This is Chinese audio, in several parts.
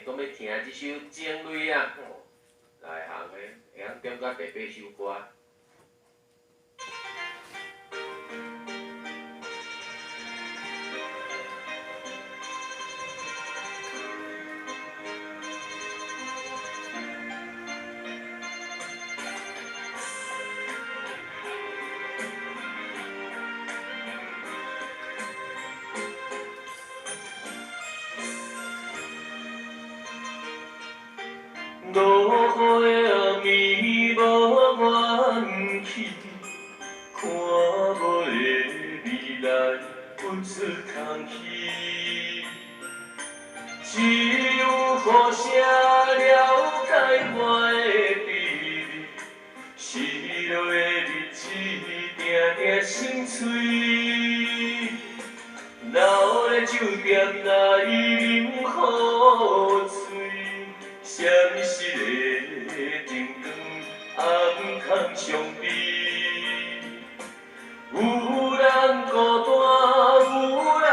讲要听即首《情泪》啊，来行的，会晓点到第8首歌。落雨暗暝无元气，看无的未来不出空气，只有雨声了解我的秘密，失落的日子定定心碎，老的酒店内饮雨水。闪失的灯光，暗空相比，有人孤单，有人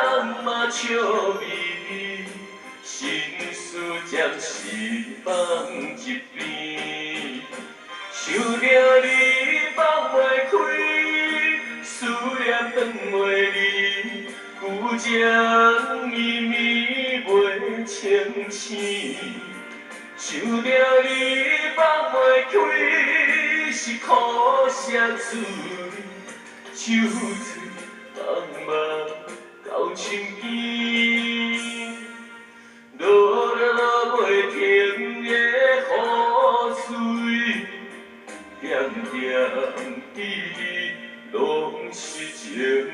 嘛笑眯，心事暂时放一边，想着你放袂开，思念转袂离，旧情绵绵袂清醒。想着你放袂开，是苦涩滋味，酒醉茫茫到深更，落袂停的雨水，点点滴滴拢是情泪。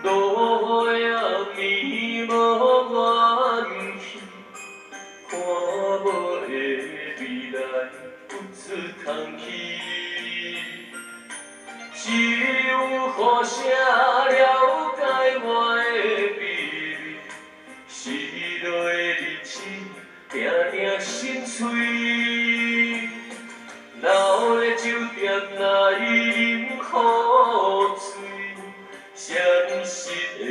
落雨暗暝无元气，看无的未来不出空气，只有雨声了解我的秘密，失落的日子定定心碎，老的酒店内饮雨水。闪失的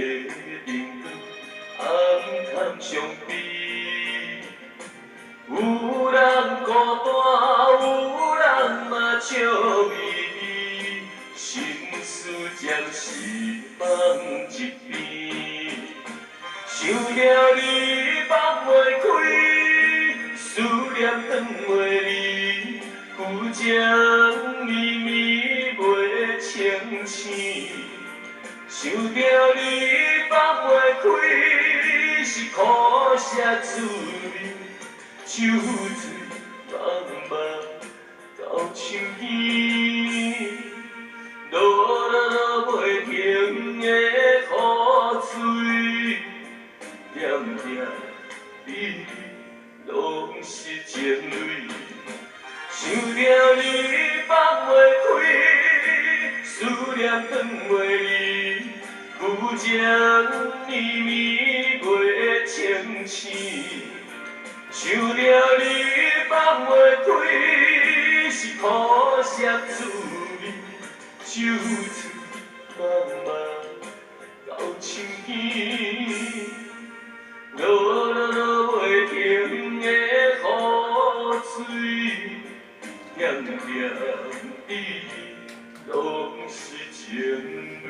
灯光，暗空相比，有人孤单，有人嘛笑眯眯，心事暂时放一边，想着你放袂开，思念转袂离，旧情绵绵袂清醒。想着你放袂开，是苦涩滋味，酒醉茫茫到深更，落袂停的雨水，点点滴滴拢是情泪。想着你放袂开，思念转袂离。旧情绵绵袂清醒，想着你放袂开，是苦涩滋味，酒醉茫茫到深更，落袂停的雨水，点点滴滴拢是情泪。